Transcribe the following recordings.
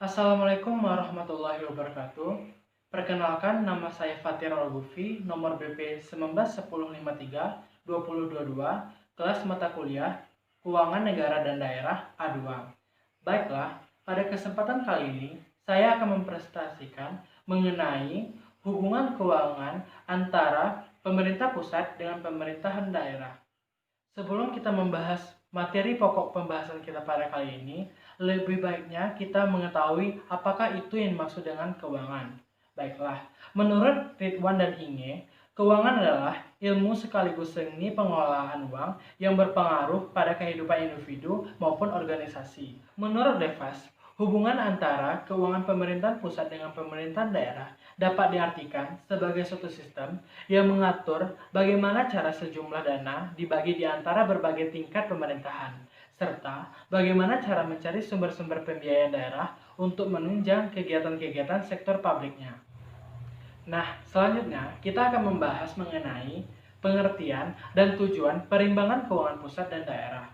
Assalamualaikum warahmatullahi wabarakatuh. Perkenalkan, nama saya Fatir Al-Gufi, nomor BP 191053-2022, kelas mata kuliah Keuangan Negara dan Daerah A2. Baiklah, pada kesempatan kali ini saya akan mempresentasikan mengenai hubungan keuangan antara pemerintah pusat dengan pemerintahan daerah. Sebelum kita membahas materi pokok pembahasan kita pada kali ini, lebih baiknya kita mengetahui apakah itu yang dimaksud dengan keuangan. Baiklah, menurut Ridwan dan Inge, keuangan adalah ilmu sekaligus seni pengelolaan uang yang berpengaruh pada kehidupan individu maupun organisasi. Menurut Devas, hubungan antara keuangan pemerintahan pusat dengan pemerintahan daerah dapat diartikan sebagai suatu sistem yang mengatur bagaimana cara sejumlah dana dibagi di antara berbagai tingkat pemerintahan, serta bagaimana cara mencari sumber-sumber pembiayaan daerah untuk menunjang kegiatan-kegiatan sektor publiknya. Nah, selanjutnya kita akan membahas mengenai pengertian dan tujuan perimbangan keuangan pusat dan daerah.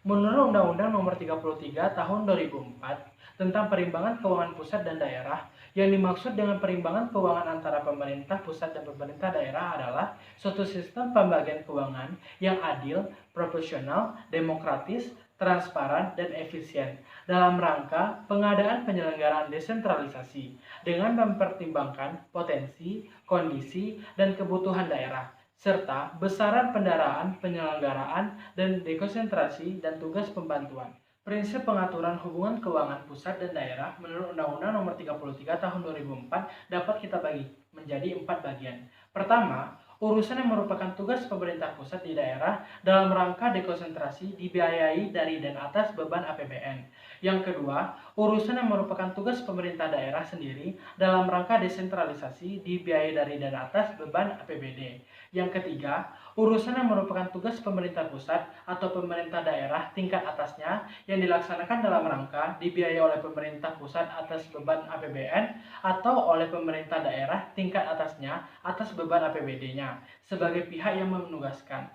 Menurut Undang-Undang Nomor 33 Tahun 2004 tentang perimbangan keuangan pusat dan daerah, yang dimaksud dengan perimbangan keuangan antara pemerintah pusat dan pemerintah daerah adalah suatu sistem pembagian keuangan yang adil, proporsional, demokratis, transparan, dan efisien dalam rangka pengadaan penyelenggaraan desentralisasi dengan mempertimbangkan potensi, kondisi, dan kebutuhan daerah, serta besaran pendaraan, penyelenggaraan, dan dekonsentrasi dan tugas pembantuan. Prinsip pengaturan hubungan keuangan pusat dan daerah menurut Undang-Undang Nomor 33 Tahun 2004 dapat kita bagi menjadi 4 bagian. Pertama, urusan yang merupakan tugas pemerintah pusat di daerah dalam rangka dekonsentrasi dibiayai dari dan atas beban APBN. Yang kedua, urusan yang merupakan tugas pemerintah daerah sendiri dalam rangka desentralisasi dibiayai dari dan atas beban APBD. Yang ketiga, urusan yang merupakan tugas pemerintah pusat atau pemerintah daerah tingkat atasnya yang dilaksanakan dalam rangka dibiayai oleh pemerintah pusat atas beban APBN atau oleh pemerintah daerah tingkat atasnya atas beban APBD-nya sebagai pihak yang menugaskan.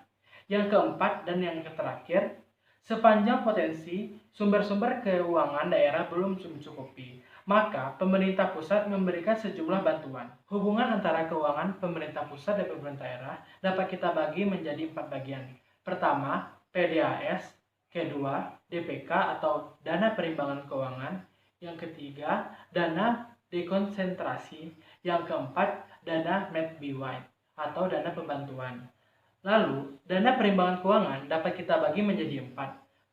Yang keempat dan yang terakhir, sepanjang potensi sumber-sumber keuangan daerah belum mencukupi, maka pemerintah pusat memberikan sejumlah bantuan. Hubungan antara keuangan pemerintah pusat dan pemerintah daerah dapat kita bagi menjadi 4 bagian. Pertama, PDAS. Kedua, DPK atau dana perimbangan keuangan. Yang ketiga, dana dekonsentrasi. Yang keempat, dana MedBY atau dana pembantuan. Lalu, dana perimbangan keuangan dapat kita bagi menjadi 4.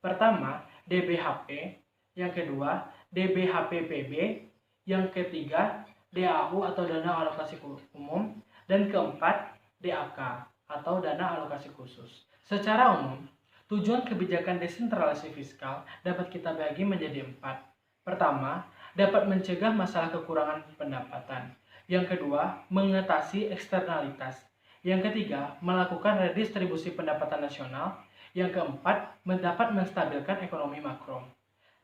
Pertama, DBHP. Yang kedua, DBHPPB. Yang ketiga, DAU atau dana alokasi umum. Dan keempat, DAK atau dana alokasi khusus. Secara umum, tujuan kebijakan desentralisasi fiskal dapat kita bagi menjadi 4. Pertama, dapat mencegah masalah kekurangan pendapatan. Yang kedua, mengatasi eksternalitas. Yang ketiga, melakukan redistribusi pendapatan nasional. Yang keempat, dapat menstabilkan ekonomi makro.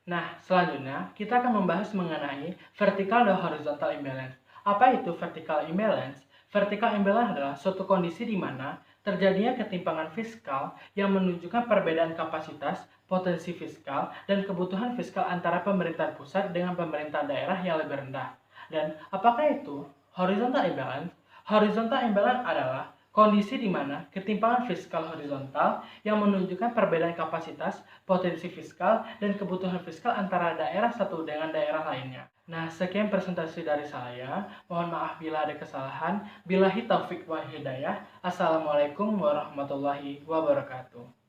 Nah, selanjutnya kita akan membahas mengenai vertical dan horizontal imbalance. Apa itu vertical imbalance? Vertical imbalance adalah suatu kondisi di mana terjadinya ketimpangan fiskal yang menunjukkan perbedaan kapasitas, potensi fiskal, dan kebutuhan fiskal antara pemerintah pusat dengan pemerintah daerah yang lebih rendah. Dan apakah itu horizontal imbalance? Horizontal imbalance adalah kondisi di mana ketimpangan fiskal horizontal yang menunjukkan perbedaan kapasitas, potensi fiskal, dan kebutuhan fiskal antara daerah satu dengan daerah lainnya. Nah, sekian presentasi dari saya. Mohon maaf bila ada kesalahan. Billahi taufik wa hidayah. Assalamualaikum warahmatullahi wabarakatuh.